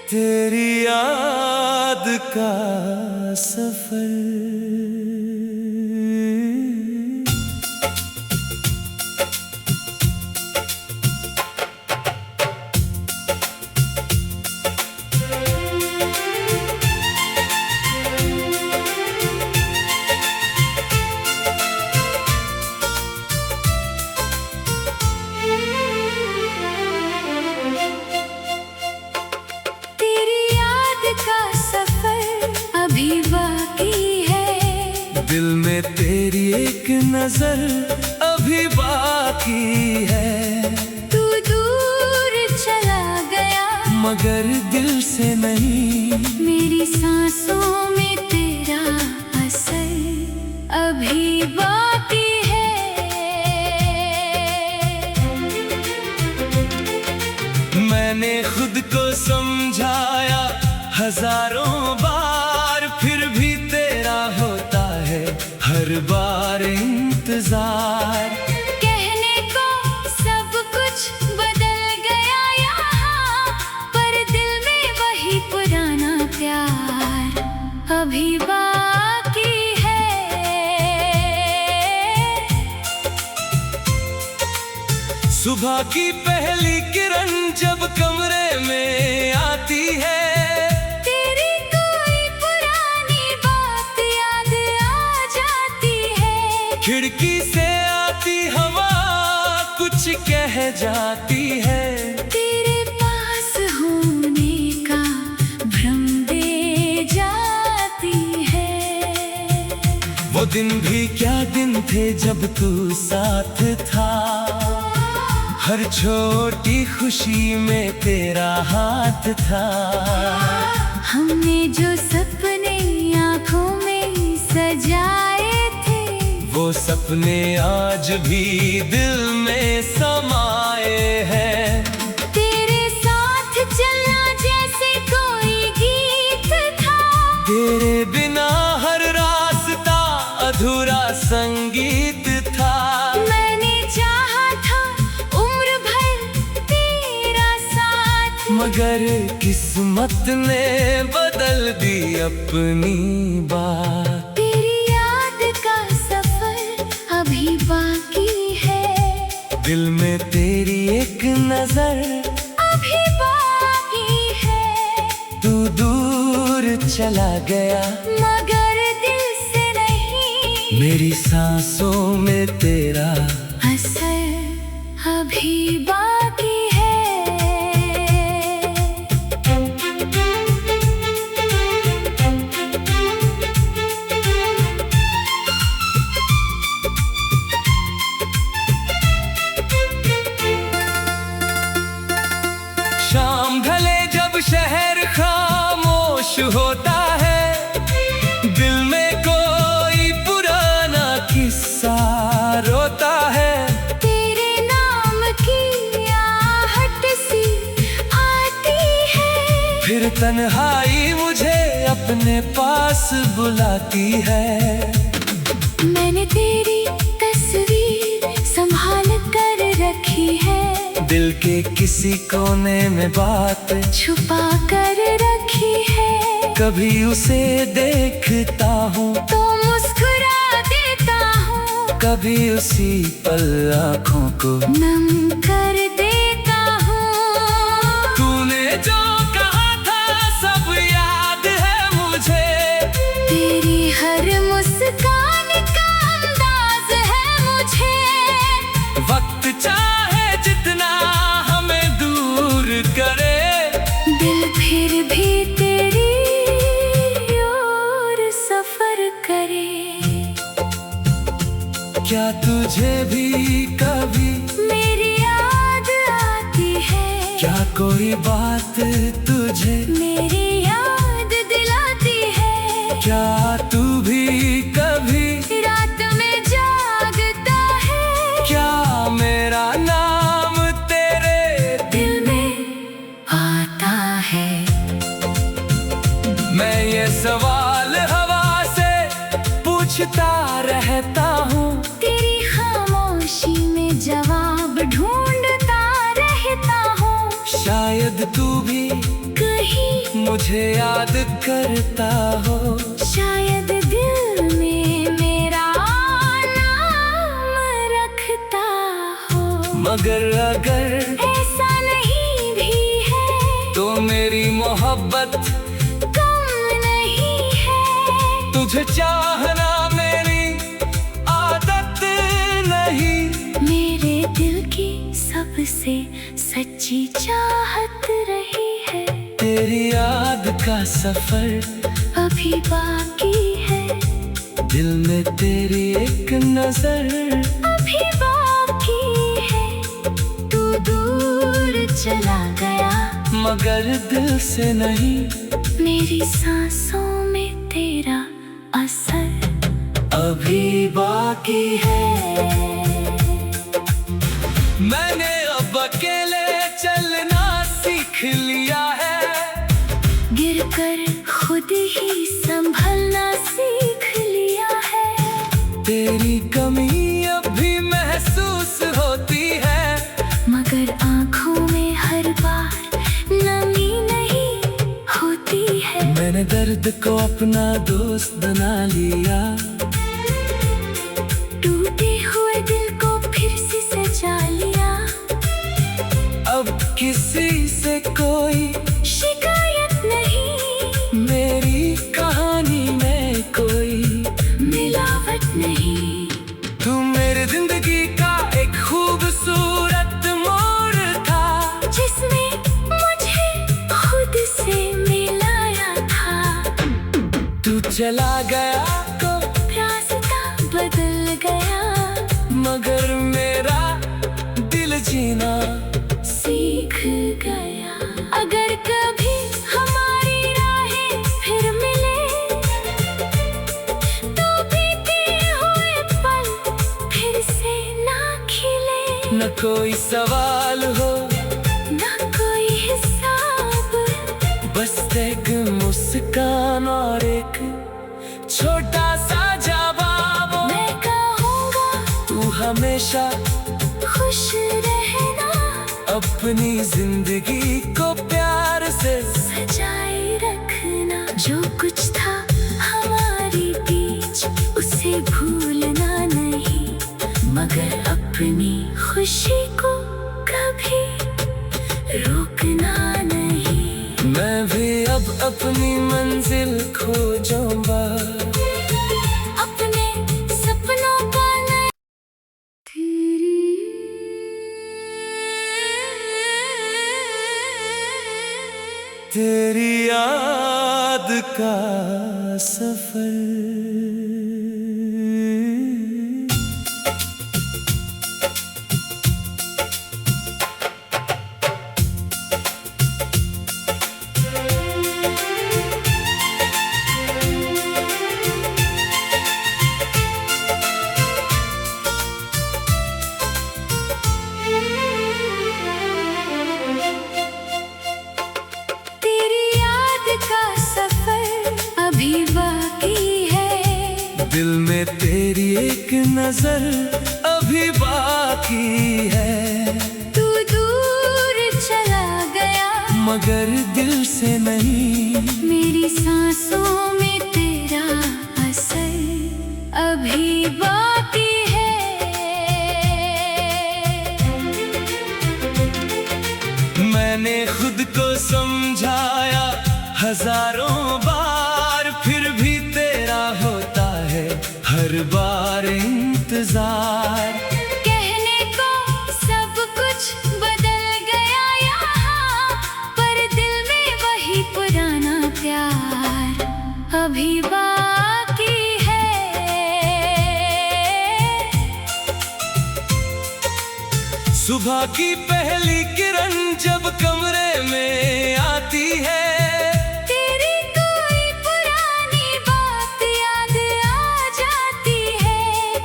तेरी याद का सफर। दिल में तेरी एक नजर अभी बाकी है। तू दूर चला गया मगर दिल से नहीं। मेरी सांसों में तेरा असर अभी बाकी है। मैंने खुद को समझाया हजारों बार, फिर भी तेरा होता है हर बार इंतजार। कहने को सब कुछ बदल गया यहाँ, पर दिल में वही पुराना प्यार अभी बाकी है। सुबह की पहली किरण जब कमरे में आती है, खिड़की से आती हवा कुछ कह जाती है। तेरे पास होने का भ्रम दे जाती है। वो दिन भी क्या दिन थे जब तू साथ था, हर छोटी खुशी में तेरा हाथ था। हमने जो सपने आँखों में सजाए, वो सपने आज भी दिल में समाए हैं। तेरे साथ चलना जैसे कोई गीत था, तेरे बिना हर रास्ता अधूरा संगीत था। मैंने चाहा था उम्र भर तेरा साथ, मगर किस्मत ने बदल दी अपनी बात। अभी बाकी है। दिल में तेरी एक नजर अभी बाकी है। तू दूर चला गया मगर दिल से नहीं। मेरी सांसों में तेरा असर अभी बाकी है। शाम ढले जब शहर खामोश होता है, दिल में कोई पुराना किस्सा रोता है। तेरे नाम की आहट सी आती है, फिर तन्हाई मुझे अपने पास बुलाती है। मैंने तेरी तस्वीर संभाल कर रखी है, दिल के किसी कोने में बात छुपा कर रखी है। कभी उसे देखता हूँ तो मुस्कुरा देता हूँ, कभी उसी पल आँखों को नम कर देता हूँ। तूने जो कहा था सब याद है मुझे, तेरी हर मुस्कान का अंदाज है मुझे। वक्त चाहे जितना हमें दूर करे, दिल फिर भी तेरी ओर सफर करे। क्या तुझे भी कभी मेरी याद आती है? क्या कोई बात तुझे मेरी याद दिलाती है? क्या तू भी कभी रात में जागता है? क्या मेरा नाम तेरे दिल में आता है? मैं ये सवाल हवा से पूछता रहता हूँ, तेरी खामोशी में जवाब ढूंढता रहता हूँ। शायद तू भी कहीं नहीं मुझे याद करता हो। शायद दिल में मेरा नाम रखता हो। मगर अगर ऐसा नहीं भी है तो मेरी मोहब्बत कम नहीं है। तुझे चाहना मेरी आदत नहीं। मेरे दिल की सबसे सच्ची चाहत रही है। तेरी याद का सफर अभी बाकी है। दिल में तेरी एक नजर अभी बाकी है। तू दूर चला गया मगर दिल से नहीं। मेरी सांसों में तेरा असर अभी बाकी है। मैंने अब अकेले चलना सीख लिया है। गिरकर खुद ही संभलना सीख लिया है। तेरी कमी अब भी महसूस होती है। मगर आँखों में हर बार नमी नहीं होती है। मैंने दर्द को अपना दोस्त बना लिया। टूटे हुए दिल को फिर से सजा लिया। अब किसी से कोई शिकायत नहीं। मेरी कहानी में कोई मिलावट नहीं। तू मेरी जिंदगी का एक खूबसूरत मोड़ था। जिसमें मुझे खुद से मिलाया था। तू चला गया तो रास्ता बदल गया। मगर मेरा दिल जीना सीख गया। अगर कभी हमारी राहें फिर मिले तो बीते हुए पल फिर से ना खिले। न कोई सवाल हो ना कोई हिसाब। बस एक मुस्कान और एक छोटा सा जवाब। मैं कहूँगा तू हमेशा खुश रहना। अपनी जिंदगी को प्यार से सजाए रखना। जो कुछ था हमारी बीच उसे भूलना नहीं। मगर अपनी खुशी को कभी रोकना नहीं। मैं भी अब अपनी मंजिल खोजूंगा। अपने सपनों का तेरी याद का सफर अभी बाकी है। दिल में तेरी एक नजर अभी बाकी है। तू दूर चला गया मगर दिल से नहीं। मेरी सांसों में तेरा असर अभी बाकी है। मैंने खुद को समझाया हजारों बार फिर भी तेरा होता है हर बार इंतजार। कहने को सब कुछ बदल गया यहाँ। पर दिल में वही पुराना प्यार अभी बाकी है। सुबह की पहली किरण जब कमरे में आती है।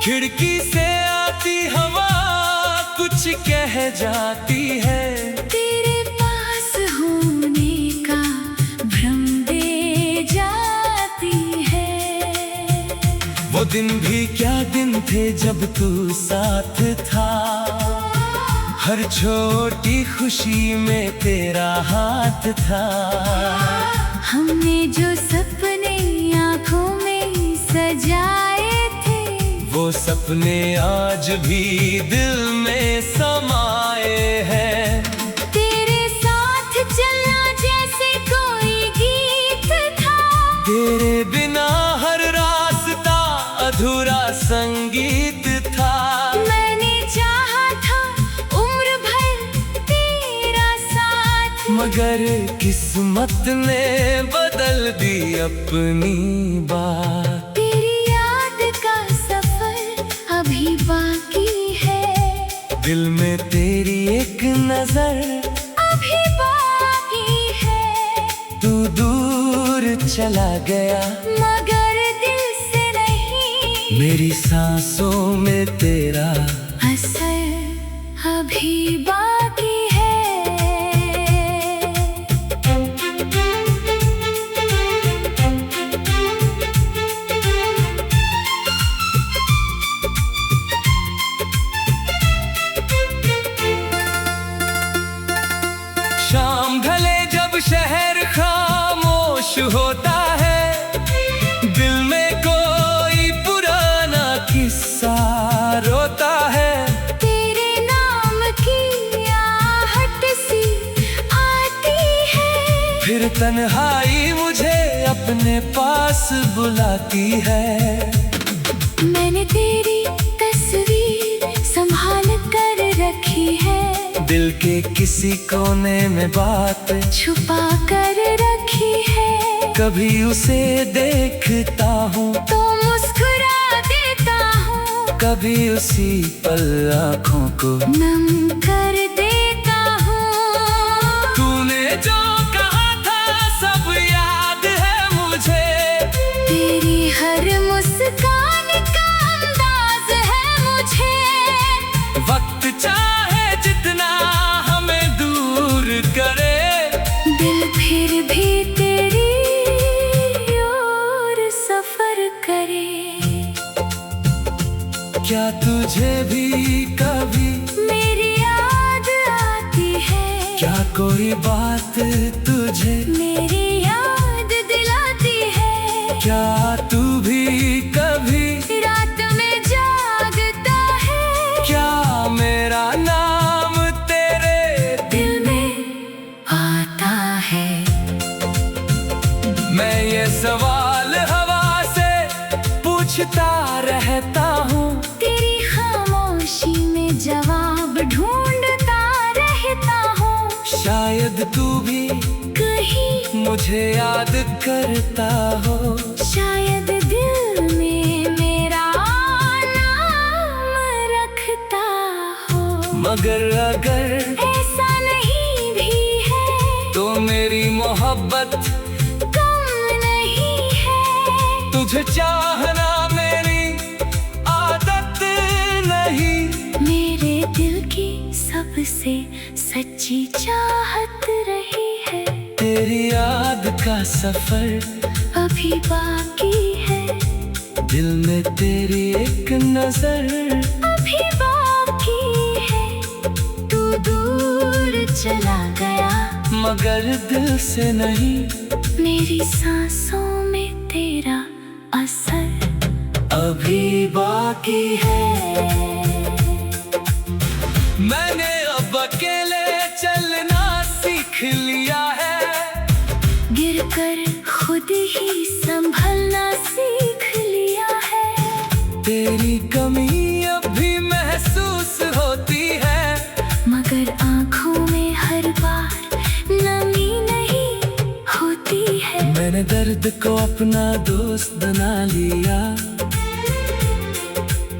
खिड़की से आती हवा कुछ कह जाती है। तेरे पास होने का भ्रम दे जाती है। वो दिन भी क्या दिन थे जब तू साथ था। हर छोटी खुशी में तेरा हाथ था। हमने जो सपने आँखों में सजाए थे, वो सपने आज भी दिल में समाए हैं। तेरे साथ चलना जैसे कोई गीत था, तेरे बिना हर रास्ता अधूरा संगीत था। मैंने चाहा था उम्र भर तेरा साथ, मगर किस्मत ने बदल दी अपनी बात। तेरी याद का सफर अभी बाकी है, दिल में तेरी एक नजर अभी बाकी है। तू दूर चला गया मगर दिल से नहीं, मेरी सांसों में तेरा असर अभी बाकी है। शाम ढले जब शहर खामोश होता है, दिल में कोई पुराना किस्सा रोता है। तेरे नाम की आहट सी आती है, फिर तन्हाई मुझे अपने पास बुलाती है। मैंने तेरी तस्वीर संभाल कर रखी है, दिल के किसी कोने में बात छुपा कर रखी है। कभी उसे देखता हूँ तो मुस्कुरा देता हूँ, कभी उसी पल आँखों को नम कर देता हूँ। तूने जो कहा था सब याद है मुझे, तेरी हर मुस्कान का अंदाज है मुझे। वक्त चाहे जितना हमें दूर करे, दिल फिर भी तेरी ओर सफर करे। क्या तुझे भी कभी मेरी याद आती है, क्या कोई बात तुझे मेरी याद दिलाती है। क्या तू भी कभी रात में जागता है, क्या मेरा नाम तेरे दिल में आता है। मैं ये सवाल हवा से पूछता रहता हूँ, तेरी खामोशी में जवाब ढूंढता रहता हूँ। शायद तू भी कहीं मुझे याद करता हो। शायद दिल में मेरा नाम रखता हो, मगर अगर ऐसा नहीं भी है तो मेरी मोहब्बत कम नहीं है। तुझे चाहना मेरी आदत नहीं, मेरे दिल की सबसे सच्ची चाहत रही है। तेरी याद का सफर अभी बाकी है, दिल में तेरी एक नजर अभी बाकी है। तू दूर चला गया मगर दिल से नहीं, मेरी सांसों में तेरा असर अभी बाकी है। मैंने अब अकेले चलना सीख लिया है, गिरकर खुद ही संभलना सीख लिया है। तेरी कमी अब भी महसूस होती है, मगर आँखों में हर बार नमी नहीं होती है। मैंने दर्द को अपना दोस्त बना लिया,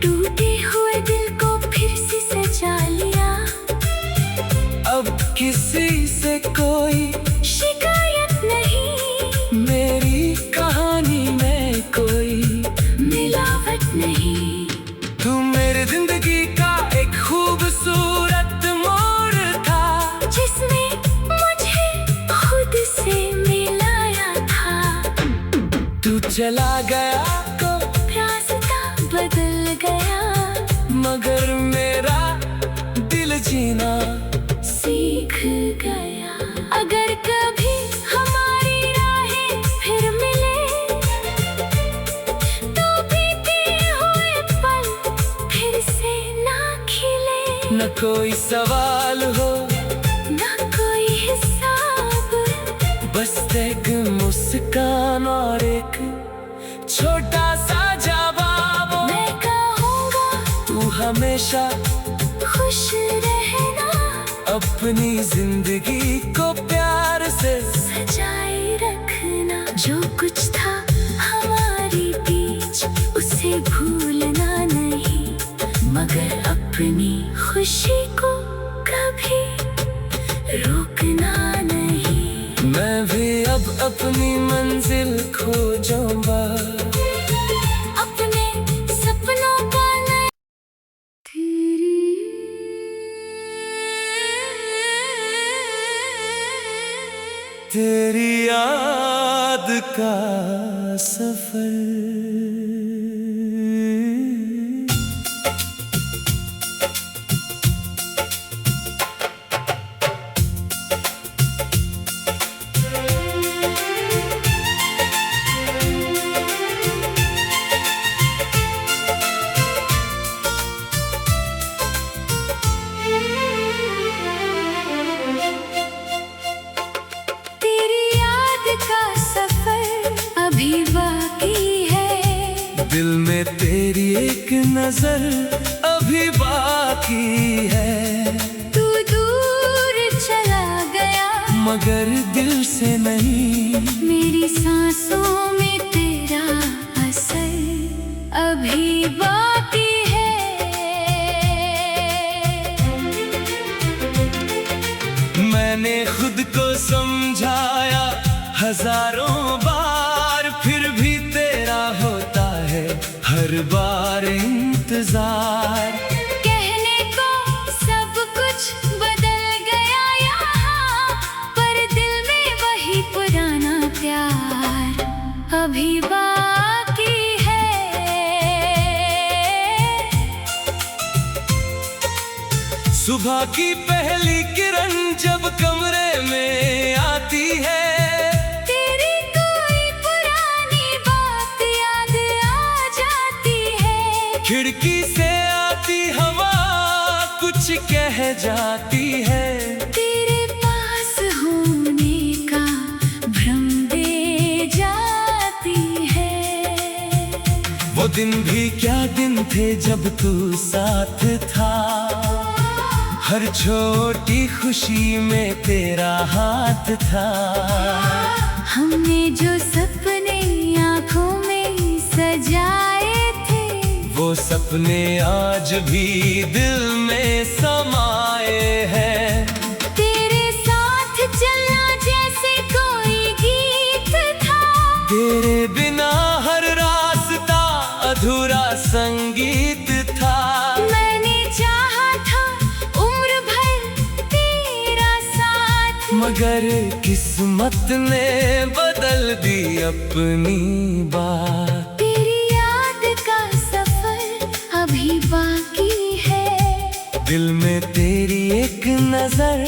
टूटे हुए दिल को फिर से सजा लिया। अब किसी से कोई शिकायत नहीं, मेरी कहानी में कोई मिलावट नहीं। तू मेरी जिंदगी का एक खूबसूरत मोड़ था, जिसने मुझे खुद से मिलाया था। तू चला गया तो जीना सीख गया। अगर कभी हमारी राहें फिर मिले तो बीते हुए पल फिर से ना खिले। न कोई सवाल हो ना कोई हिसाब, बस एक मुस्कान और एक छोटा सा जवाब। मैं कहूँगा तू हमेशा खुश रहना, अपनी जिंदगी को प्यार से सजाए रखना। जो कुछ था हमारे बीच उसे भूलना नहीं, मगर अपनी खुशी को कभी रोकना नहीं। मैं भी अब अपनी मंजिल खोजूंगा, अपने सपनों का नया तेरी याद का सफर। अभी बाकी है, दिल में तेरी एक नजर अभी बाकी है। तू दूर चला गया मगर दिल से नहीं, मेरी सांसों में तेरा असर अभी बाकी है। मैंने खुद को समझाया हजारों बार, फिर भी तेरा होता है हर बार इंतजार। कहने को सब कुछ बदल गया यहाँ, पर दिल में वही पुराना प्यार अभी बाकी है। सुबह की पहली किरण जब कमरे में आती है, खिड़की से आती हवा कुछ कह जाती है। तेरे पास होने का भ्रम दे जाती है। वो दिन भी क्या दिन थे जब तू साथ था, हर छोटी खुशी में तेरा हाथ था। हमने जो सपने आँखों में सजाए, वो सपने आज भी दिल में समाए हैं। तेरे साथ चलना जैसे कोई गीत था, तेरे बिना हर रास्ता अधूरा संगीत था। मैंने चाहा था उम्र भर तेरा साथ, मगर किस्मत ने बदल दी अपनी बात। अभी बाकी है, दिल में तेरी एक नजर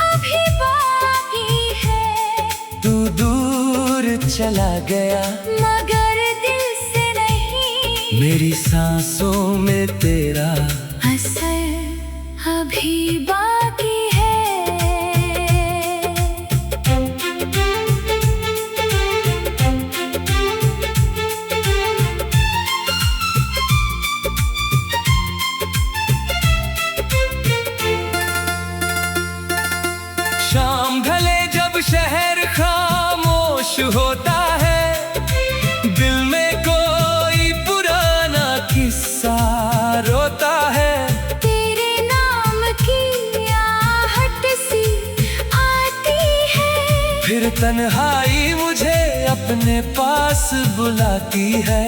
अभी बाकी है। तू दूर चला गया मगर दिल से नहीं, मेरी सांसों में तेरा असर अभी बाकी है। शाम ढले जब शहर खामोश होता है, दिल में कोई पुराना किस्सा रोता है। तेरे नाम की आहट सी आती है, फिर तन्हाई मुझे अपने पास बुलाती है।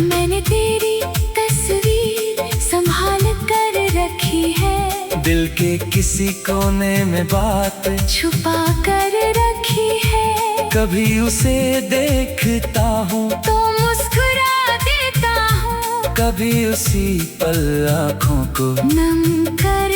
मैंने तेरी तस्वीर संभाल कर रखी है, दिल के किसी कोने में बात छुपा कर रखी है। कभी उसे देखता हूँ तो मुस्कुरा देता हूँ, कभी उसी पल आँखों को नम कर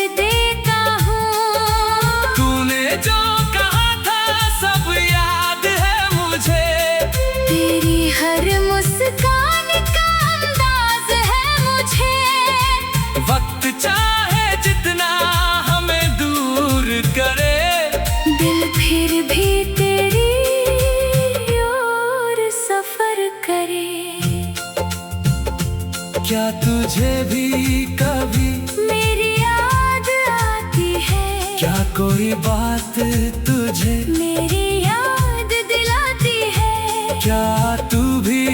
मुझे भी कभी मेरी याद आती है। क्या कोई बात तुझे मेरी याद दिलाती है। क्या तू भी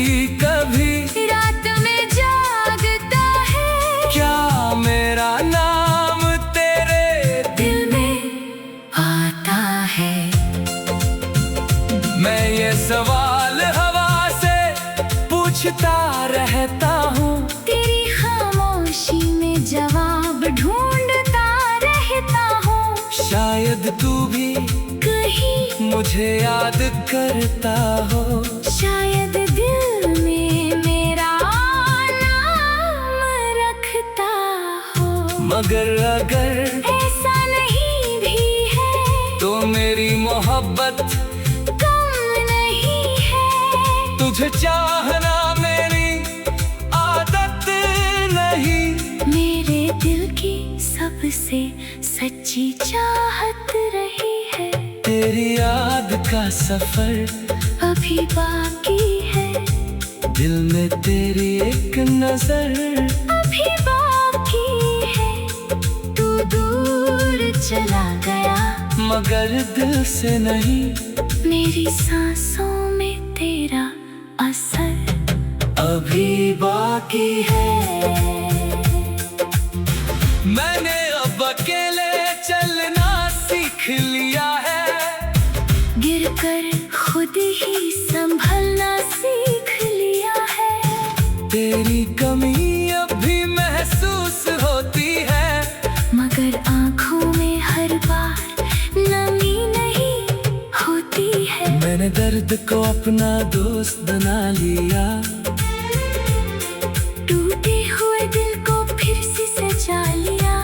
कभी रात में जागता है। क्या मेरा नाम तेरे दिल में आता है। मैं ये सवाल हवा से पूछता रहता हूँ, तेरी खामोशी में जवाब ढूंढता रहता हूँ। शायद तू भी कहीं मुझे याद करता हो। शायद दिल में मेरा नाम रखता हो। मगर अगर ऐसा नहीं भी है तो मेरी मोहब्बत कम नहीं है। तुझे चाहना मेरी आदत नहीं। मेरे दिल की सबसे सच्ची चाहत रही है। तेरी याद का सफर अभी बाकी है। दिल में तेरी एक नजर अभी बाकी है। तू दूर चला गया मगर दिल से नहीं। मेरी सांसों में तेरा असर अभी बाकी है। मैंने अब अकेले चलना सीख लिया है। गिरकर खुद ही संभलना सीख लिया है। तेरी कमी अब भी महसूस होती है। मगर आँखों में हर बार नमी नहीं होती है। मैंने दर्द को अपना दोस्त बना लिया। टूटे हुए दिल को फिर से सजा लिया।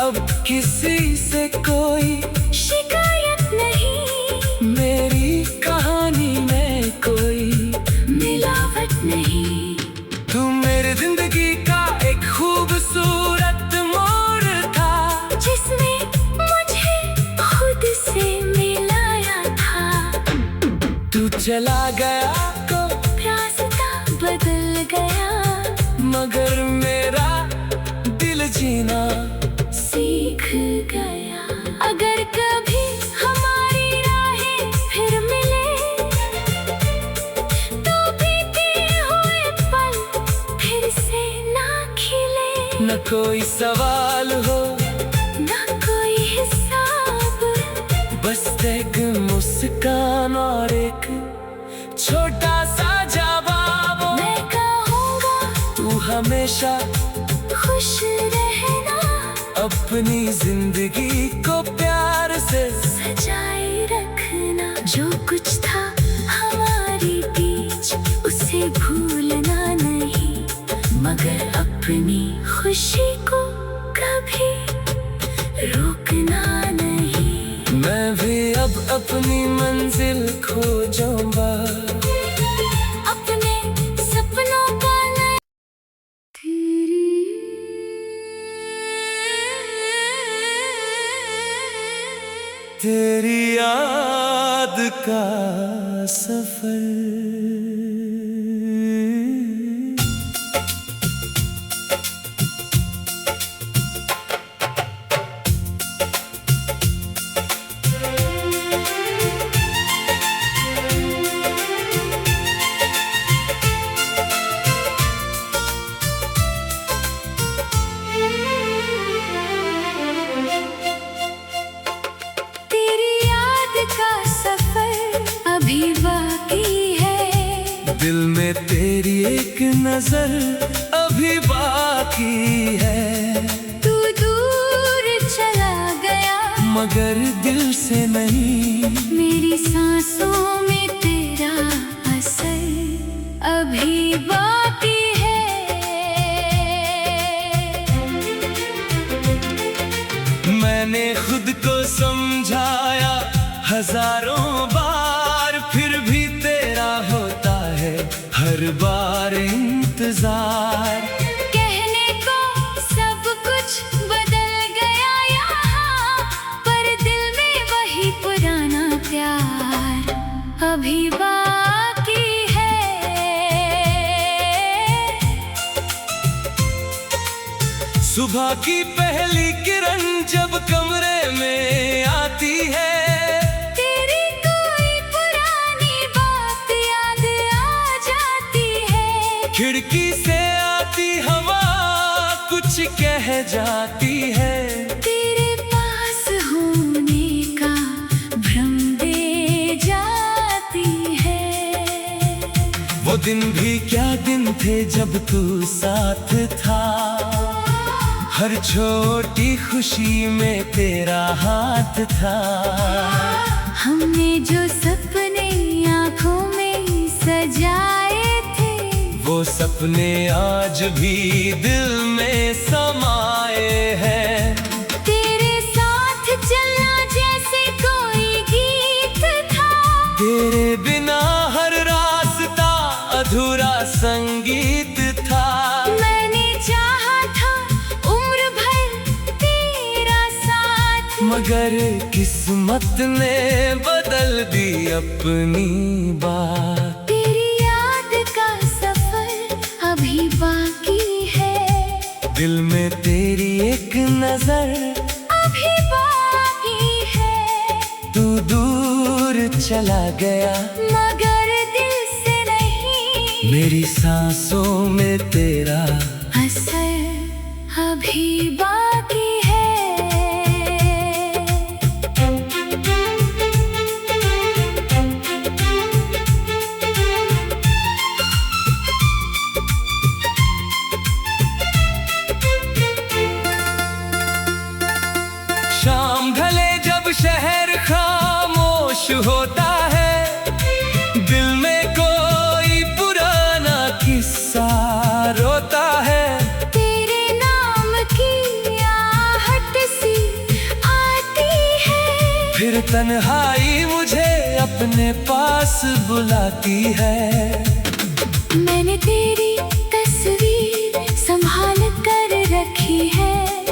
अब किसी से कोई शिकायत नहीं। मेरी कहानी में कोई मिलावट नहीं। तू मेरी जिंदगी का एक खूबसूरत मोड़ था, जिसने मुझे खुद से मिलाया था। तू चला गया तो रास्ता बदल गया। मगर मेरा दिल जीना सीख गया। अगर कभी हमारी राहें फिर मिले तो बीते हुए पल फिर से ना खिले। न कोई सवाल हो ना कोई हिसाब, बस एक मुस्कान और एक छोटा सा जवाब। मैं कहूँगा तू हमेशा खुश रहना। अपनी जिंदगी को प्यार से सजाए रखना। जो कुछ था हमारे बीच उसे भूलना नहीं। मगर अपनी खुशी को कभी रोकना नहीं। मैं भी अब अपनी मंजिल खोजूंगा। अपने सपनों का नया तेरी याद का सफर। तेरी याद का सफर अभी बाकी है। दिल में तेरी एक नजर अभी बाकी है। तू दूर चला गया मगर दिल से नहीं। मेरी सांसों में तेरा असर अभी बाकी है। मैंने खुद को समझाया हजारों बार, फिर भी तेरा होता है हर बार इंतजार। कहने को सब कुछ बदल गया यहाँ, पर दिल में वही पुराना प्यार अभी बाकी है। सुबह की पहली किरण जब कमरे में आती है, तेरी कोई पुरानी बात याद आ जाती है। खिड़की से आती हवा कुछ कह जाती है। तेरे पास होने का भ्रम दे जाती है। वो दिन भी क्या दिन थे जब तू साथ था, हर छोटी खुशी में तेरा हाथ था। हमने जो सपने आँखों में सजाए थे, वो सपने आज भी दिल में समाए हैं। तेरे साथ चलना जैसे कोई गीत था, तेरे बिना हर रास्ता अधूरा संगीत था। मैंने चाहा था उम्र भर तेरा साथ, मगर किस्मत ने बदल दी अपनी बात। तेरी याद का सफर अभी बाकी है, दिल में तेरी एक नजर अभी बाकी है। तू दूर चला गया, मगर दिल से नहीं, मेरी सांसों में तेरा असर अभी बाकी है। शाम ढले जब शहर खामोश होता है, दिल में कोई पुराना किस्सा रोता है। तेरे नाम की आहट सी आती है, फिर तन्हाई मुझे अपने पास बुलाती है। मैंने तेरी तस्वीर संभाल कर रखी है,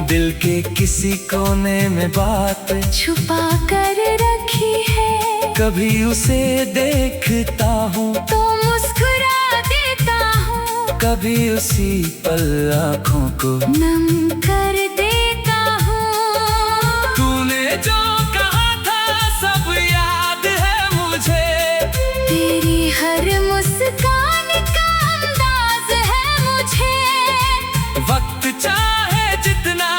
दिल के किसी कोने में बात छुपा कर रखी है। कभी उसे देखता हूँ तो मुस्कुरा देता हूँ, कभी उसी पल आँखों को नम कर देता हूँ। तूने जो कहा था सब याद है मुझे, तेरी हर मुस्कान का अंदाज है मुझे। वक्त चाहे जितना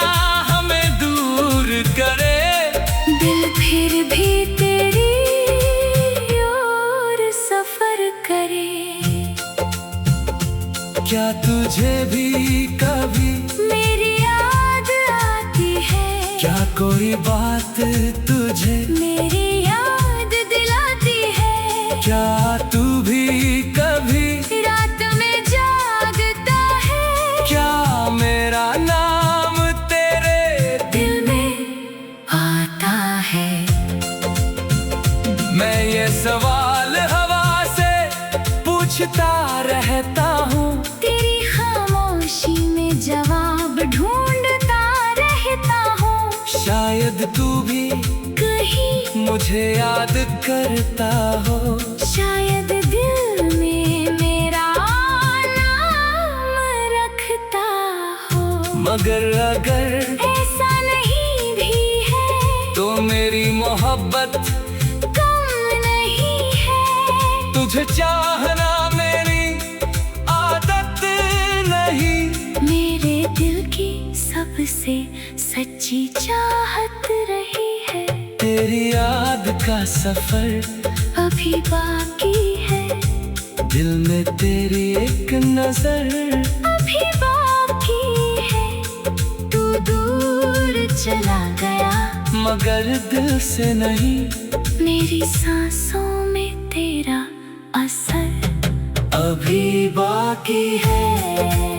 हमें दूर करे, दिल फिर भी तेरी ओर सफर करे। क्या तुझे भी कभी मेरी याद आती है, क्या कोई बात तुझे मेरी याद दिलाती है। क्या तू भी कभी रात में जागता है, क्या मेरा नाम तेरे दिल में आता है। मैं ये सवाल हवा से पूछता रहता हूँ, तेरी खामोशी में जवाब ढूंढता रहता हूँ। शायद तू भी कहीं मुझे याद करता हो। शायद दिल में मेरा नाम रखता हो, मगर अगर ऐसा नहीं भी है तो मेरी मोहब्बत कम नहीं है। तुझे चाहना मेरी आदत नहीं, मेरे दिल की सबसे सच्ची चाहत रही है। तेरी याद का सफर अभी बाकी है, दिल में तेरी एक नजर अभी बाकी है। तू दूर चला गया, मगर दिल से नहीं, मेरी सांसों में तेरा असर अभी बाकी है।